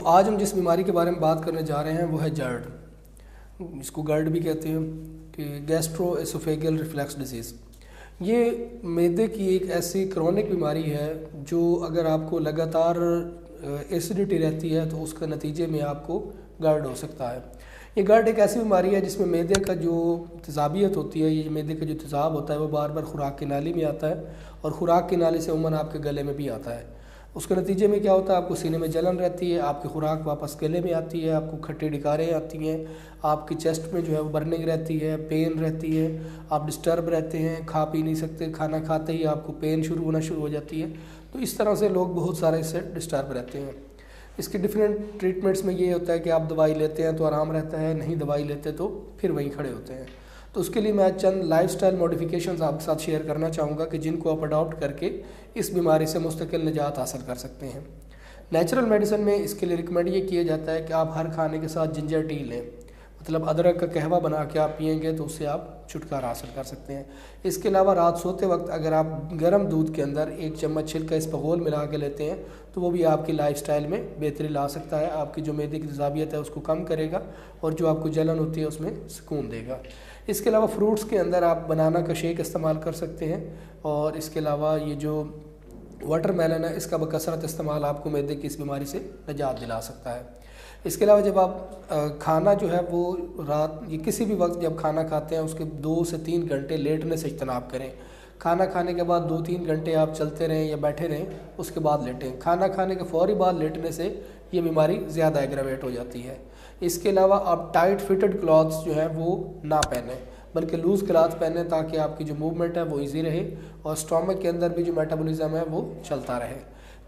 आज हम जिस बीमारी के बारे में बात करने जा रहे हैं वो है जर्ड, इसको गर्ड भी कहते हैं कि गैस्ट्रो एसोफेगल रिफ्लक्स डिजीज़। ये मैदे की एक ऐसी क्रोनिक बीमारी है जो अगर आपको लगातार एसिडिटी रहती है तो उसके नतीजे में आपको गर्ड हो सकता है। ये गर्ड एक ऐसी बीमारी है जिसमें मैदे का जो तेज़ाबियत होती है, ये मैदे का जो तेज़ाब होता है वो बार बार खुराक की नाली में आता है और ख़ुराक की नाली से उमूमन आपके गले में भी आता है। उसके नतीजे में क्या होता है, आपको सीने में जलन रहती है, आपकी खुराक वापस गले में आती है, आपको खट्टी डिकारें आती हैं, आपकी चेस्ट में जो है वो बर्निंग रहती है, पेन रहती है, आप डिस्टर्ब रहते हैं, खा पी नहीं सकते, खाना खाते ही आपको पेन होना शुरू हो जाती है। तो इस तरह से लोग बहुत सारे इससे डिस्टर्ब रहते हैं। इसके डिफरेंट ट्रीटमेंट्स में ये होता है कि आप दवाई लेते हैं तो आराम रहता है, नहीं दवाई लेते तो फिर वहीं खड़े होते हैं। तो उसके लिए मैं चंद लाइफस्टाइल मॉडिफिकेशंस आपके साथ शेयर करना चाहूँगा कि जिनको आप अडॉप्ट करके इस बीमारी से मुस्तकिल निजात हासिल कर सकते हैं। नेचुरल मेडिसिन में इसके लिए रिकमेंड ये किया जाता है कि आप हर खाने के साथ जिंजर टी लें, मतलब अदरक का कहवा बना के आप पिएंगे तो उससे आप छुटकारा हासिल कर सकते हैं। इसके अलावा रात सोते वक्त अगर आप गर्म दूध के अंदर 1 चम्मच छिलका इसबगोल मिला के लेते हैं तो वो भी आपकी लाइफस्टाइल में बेहतरी ला सकता है, आपकी जो मैदे की तेज़ाबियत है उसको कम करेगा और जो आपको जलन होती है उसमें सुकून देगा। इसके अलावा फ्रूट्स के अंदर आप बनाना का शेक इस्तेमाल कर सकते हैं और इसके अलावा ये जो वाटरमेलन है इसका बकसरत इस्तेमाल आपको मैदे की इस बीमारी से निजात दिला सकता है। इसके अलावा जब आप खाना जो है वो रात या किसी भी वक्त जब खाना खाते हैं उसके 2 से 3 घंटे लेटने से इज्तनाब करें। खाना खाने के बाद 2-3 घंटे आप चलते रहें या बैठे रहें, उसके बाद लेटें। खाना खाने के फ़ौरी बाद लेटने से ये बीमारी ज़्यादा एग्रावेट हो जाती है। इसके अलावा आप टाइट फिटेड क्लॉथ्स जो है वो ना पहनें, बल्कि लूज़ क्लॉथ पहने ताकि आपकी जो मूवमेंट है वो इजी रहे और स्टोमक के अंदर भी जो मेटाबॉलिज्म है वो चलता रहे।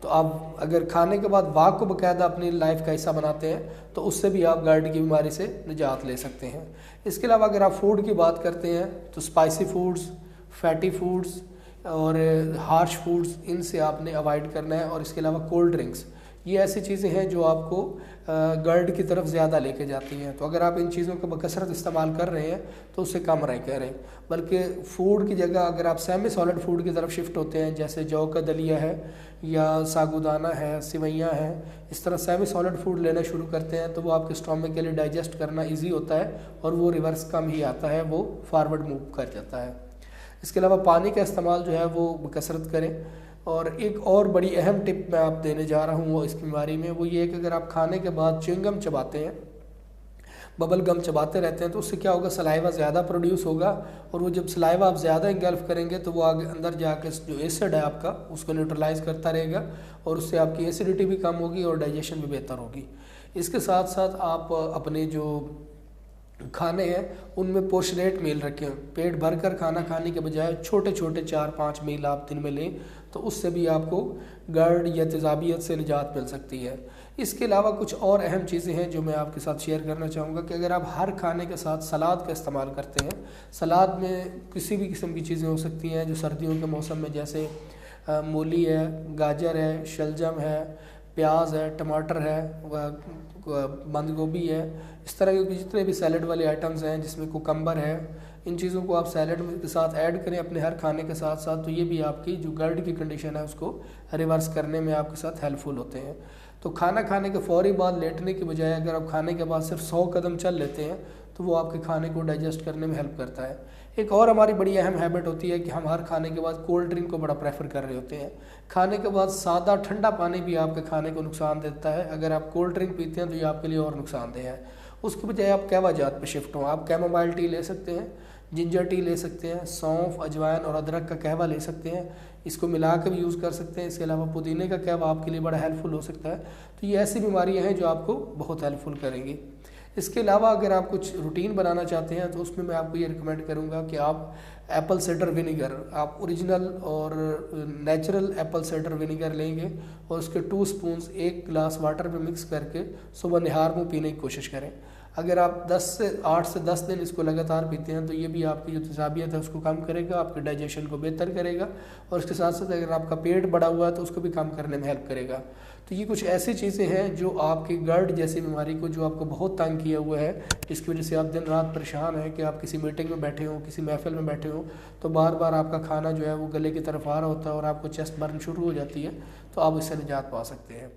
तो आप अगर खाने के बाद वॉक को बाकायदा अपनी लाइफ का हिस्सा बनाते हैं तो उससे भी आप गर्ड की बीमारी से निजात ले सकते हैं। इसके अलावा अगर आप फूड की बात करते हैं तो स्पाइसी फूड्स, फैटी फूड्स और हार्श फूड्स, इनसे आपने अवॉइड करना है। और इसके अलावा कोल्ड ड्रिंक्स, ये ऐसी चीज़ें हैं जो आपको गर्ड की तरफ ज़्यादा लेके जाती हैं। तो अगर आप इन चीज़ों का बकसरत इस्तेमाल कर रहे हैं तो उससे कम रह करें, बल्कि फ़ूड की जगह अगर आप सेमी सॉलिड फूड की तरफ शिफ्ट होते हैं, जैसे जौ का दलिया है या साबूदाना है, सिवैयाँ हैं, इस तरह सेमी सॉलिड फूड लेना शुरू करते हैं तो वो आपके स्टोमक के लिए डाइजेस्ट करना ईजी होता है और वो रिवर्स कम ही आता है, वो फारवर्ड मूव कर जाता है। इसके अलावा पानी का इस्तेमाल जो है वो बकसरत करें। और एक और बड़ी अहम टिप मैं आप देने जा रहा हूँ वो इस बीमारी में, वो ये है कि अगर आप खाने के बाद च्युइंगम चबाते हैं, बबल गम चबाते रहते हैं तो उससे क्या होगा, सलाइवा ज़्यादा प्रोड्यूस होगा और वो जब सलाइवा आप ज़्यादा इंगल्फ करेंगे तो वो आगे अंदर जाकर जो एसिड है आपका उसको न्यूट्रलाइज करता रहेगा और उससे आपकी एसिडिटी भी कम होगी और डाइजेशन भी बेहतर होगी। इसके साथ साथ आप अपने जो खाने हैं उनमें पोर्शनेट मील रखें। पेट भर कर खाना खाने के बजाय छोटे छोटे 4-5 मील आप दिन में लें तो उससे भी आपको गर्ड या तेज़ाबियत से निजात मिल सकती है। इसके अलावा कुछ और अहम चीज़ें हैं जो मैं आपके साथ शेयर करना चाहूँगा कि अगर आप हर खाने के साथ सलाद का इस्तेमाल करते हैं, सलाद में किसी भी किस्म की चीज़ें हो सकती हैं जो सर्दियों के मौसम में, जैसे मूली है, गाजर है, शलजम है, प्याज है, टमाटर है, बंद गोभी है, इस तरह के जितने भी सैलड वाले आइटम्स हैं जिसमें कुकम्बर है, इन चीज़ों को आप सैलड के साथ ऐड करें अपने हर खाने के साथ साथ, तो ये भी आपकी जो गर्ड की कंडीशन है उसको रिवर्स करने में आपके साथ हेल्पफुल होते हैं। तो खाना खाने के फ़ौरी बाद लेटने की बजाय अगर आप खाने के बाद सिर्फ 100 कदम चल लेते हैं तो वो आपके खाने को डाइजेस्ट करने में हेल्प करता है। एक और हमारी बड़ी अहम हैबिट होती है कि हम हर खाने के बाद कोल्ड ड्रिंक को बड़ा प्रेफर कर रहे होते हैं। खाने के बाद सादा ठंडा पानी भी आपके खाने को नुकसान देता है। अगर आप कोल्ड ड्रिंक पीते हैं तो ये आपके लिए और नुकसानदेह है। उसके बजाय आप कहवा जात पे शिफ्ट हों, आप कैमोमाइल टी ले सकते हैं, जिंजर टी ले सकते हैं, सौंफ, अजवाइन और अदरक का कहवा ले सकते हैं, इसको मिला कर भी यूज़ कर सकते हैं। इसके अलावा पुदीने का कहवा आपके लिए बड़ा हेल्पफुल हो सकता है। तो ये ऐसी बीमारियां हैं जो आपको बहुत हेल्पफुल करेंगी। इसके अलावा अगर आप कुछ रूटीन बनाना चाहते हैं तो उसमें मैं आपको ये रिकमेंड करूँगा कि आप एप्पल साइडर विनीगर, आप ओरिजिनल और नेचुरल एप्पल साइडर विनीगर लेंगे और उसके 2 स्पून 1 गिलास वाटर में मिक्स करके सुबह निहार मुँह पीने की कोशिश करें। अगर आप 8 से 10 दिन इसको लगातार पीते हैं तो ये भी आपकी जो तेज़ाबियत है उसको कम करेगा, आपके डाइजेशन को बेहतर करेगा और इसके साथ साथ अगर आपका पेट बढ़ा हुआ है तो उसको भी कम करने में हेल्प करेगा। तो ये कुछ ऐसी चीज़ें हैं जो आपकी गर्ड जैसी बीमारी को, जो आपको बहुत तंग किया हुआ है, जिसकी वजह से आप दिन रात परेशान हैं कि आप किसी मीटिंग में बैठे हों, किसी महफिल में बैठे हों तो बार बार आपका खाना जो है वो गले की तरफ आ रहा होता है और आपको चेस्ट बर्न शुरू हो जाती है, तो आप इससे निजात पा सकते हैं।